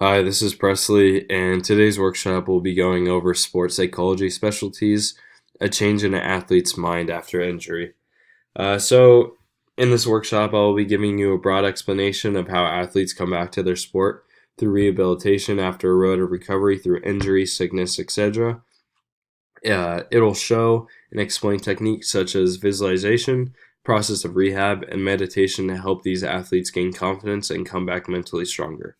Hi, this is Presley, and today's workshop will be going over sports psychology specialties, a change in an athlete's mind after injury. In this workshop, I will be giving you a broad explanation of how athletes come back to their sport through rehabilitation after a road of recovery through injury, sickness, etc. It'll show and explain techniques such as visualization, process of rehab, and meditation to help these athletes gain confidence and come back mentally stronger.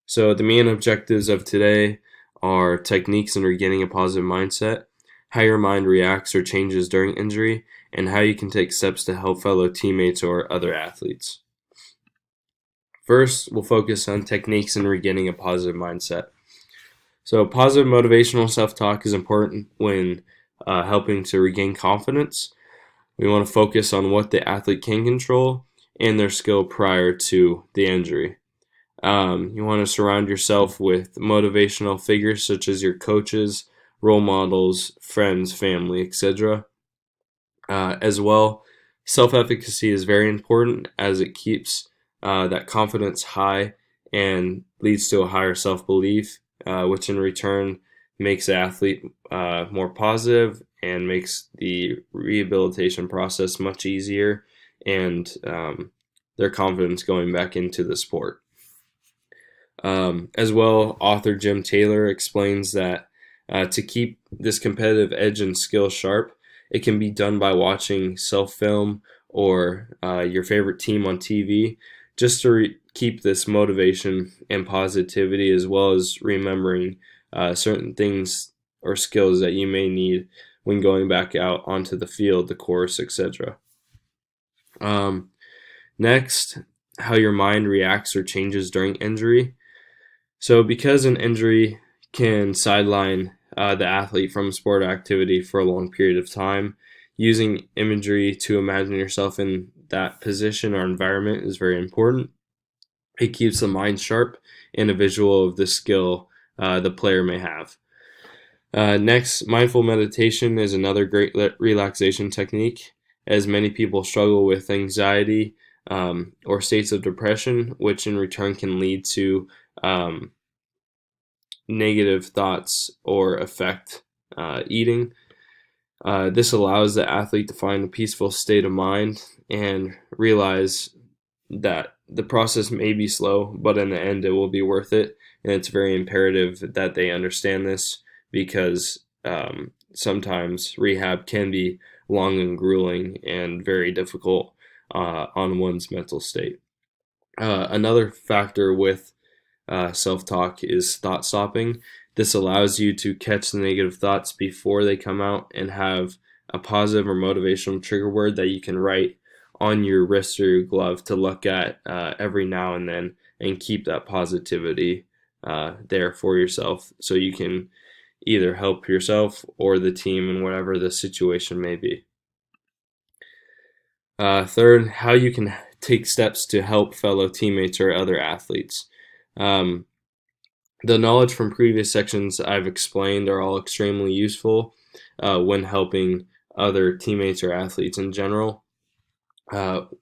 So, the main objectives of today are techniques in regaining a positive mindset, how your mind reacts or changes during injury, and how you can take steps to help fellow teammates or other athletes. First, we'll focus on techniques in regaining a positive mindset. So, positive motivational self talk is important when helping to regain confidence. We want to focus on what the athlete can control and their skill prior to the injury. You want to surround yourself with motivational figures such as your coaches, role models, friends, family, etc. As well, self-efficacy is very important as it keeps that confidence high and leads to a higher self-belief, which in return makes the athlete more positive and makes the rehabilitation process much easier and their confidence going back into the sport. As well, author Jim Taylor explains that to keep this competitive edge and skill sharp, it can be done by watching self-film or your favorite team on TV, just to keep this motivation and positivity, as well as remembering certain things or skills that you may need when going back out onto the field, the course, etc. Next, how your mind reacts or changes during injury. So, because an injury can sideline the athlete from sport activity for a long period of time, using imagery to imagine yourself in that position or environment is very important. It keeps the mind sharp and a visual of the skill the player may have. Next, mindful meditation is another great relaxation technique, as many people struggle with anxiety or states of depression, which in return can lead to negative thoughts or affect eating. This allows the athlete to find a peaceful state of mind and realize that the process may be slow, but in the end, it will be worth it. And it's very imperative that they understand this because sometimes rehab can be long and grueling and very difficult on one's mental state. Another factor with self-talk is thought stopping. This allows you to catch the negative thoughts before they come out and have a positive or motivational trigger word that you can write on your wrist or your glove to look at every now and then and keep that positivity there for yourself so you can either help yourself or the team in whatever the situation may be. Third, how you can take steps to help fellow teammates or other athletes. Um, the knowledge from previous sections I've explained are all extremely useful when helping other teammates or athletes in general.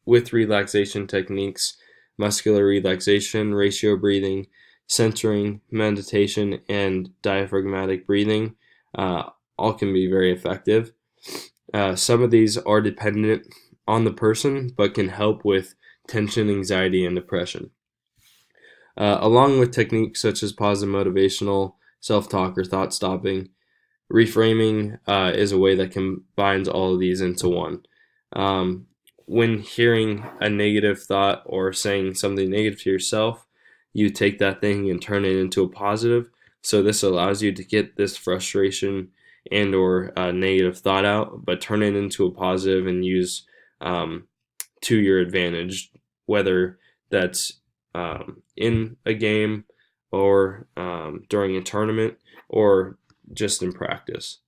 With relaxation techniques, muscular relaxation, ratio breathing, centering, meditation, and diaphragmatic breathing all can be very effective. Some of these are dependent on the person, but can help with tension, anxiety, and depression. Along with techniques such as positive motivational, self-talk, or thought stopping, reframing is a way that combines all of these into one. When hearing a negative thought or saying something negative to yourself, you take that thing and turn it into a positive. So this allows you to get this frustration and or negative thought out, but turn it into a positive and use to your advantage, whether that's in a game or during a tournament or just in practice.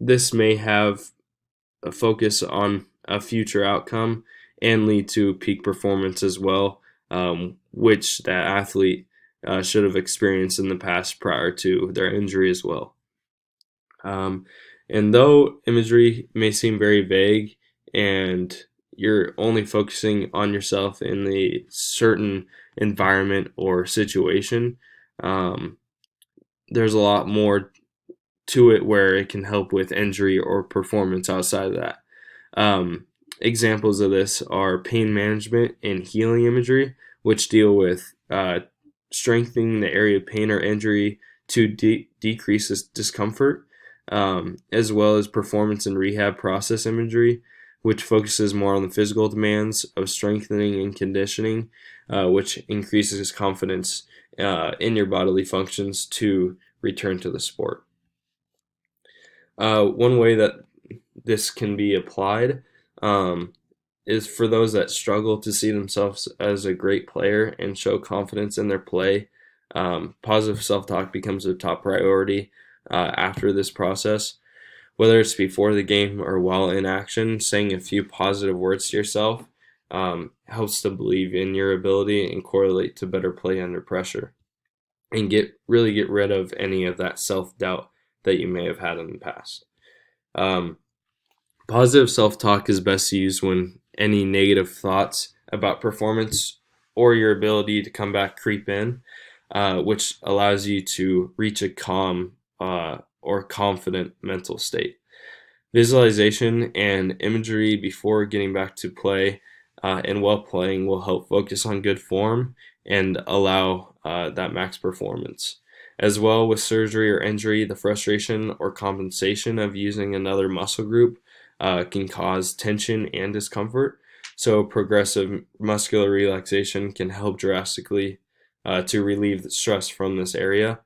This may have a focus on a future outcome and lead to peak performance as well, which that athlete should have experienced in the past prior to their injury as well. And though imagery may seem very vague and you're only focusing on yourself in the certain environment or situation, um, there's a lot more to it where it can help with injury or performance outside of that. Um, Examples of this are pain management and healing imagery, which deal with strengthening the area of pain or injury to decrease this discomfort, as well as performance and rehab process imagery, which focuses more on the physical demands of strengthening and conditioning, which increases confidence in your bodily functions to return to the sport. One way that this can be applied um, is for those that struggle to see themselves as a great player and show confidence in their play. Positive self-talk becomes a top priority after this process. Whether it's before the game or while in action, saying a few positive words to yourself helps to believe in your ability and correlate to better play under pressure, and really get rid of any of that self-doubt that you may have had in the past. Um, Positive self-talk is best used when any negative thoughts about performance or your ability to come back creep in, which allows you to reach a calm or confident mental state. Visualization and imagery before getting back to play and while playing will help focus on good form and allow that max performance. As well, with surgery or injury, the frustration or compensation of using another muscle group can cause tension and discomfort. So, progressive muscular relaxation can help drastically to relieve the stress from this area,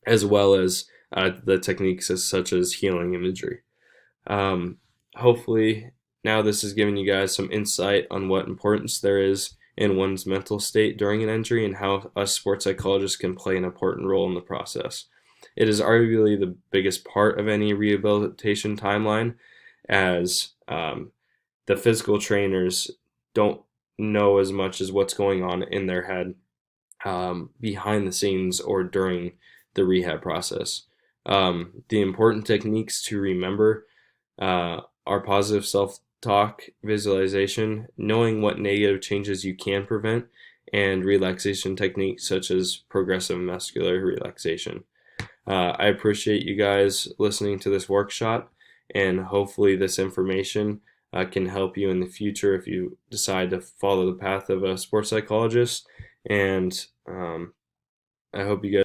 as well as the techniques such as healing imagery. Um, Hopefully, now this has given you guys some insight on what importance there is in one's mental state during an injury and how us sports psychologists can play an important role in the process. It is arguably the biggest part of any rehabilitation timeline, as the physical trainers don't know as much as what's going on in their head behind the scenes or during the rehab process. The important techniques to remember are positive self talk, visualization, knowing what negative changes you can prevent, and relaxation techniques such as progressive muscular relaxation. I appreciate you guys listening to this workshop, and hopefully, this information can help you in the future if you decide to follow the path of a sports psychologist. And I hope you guys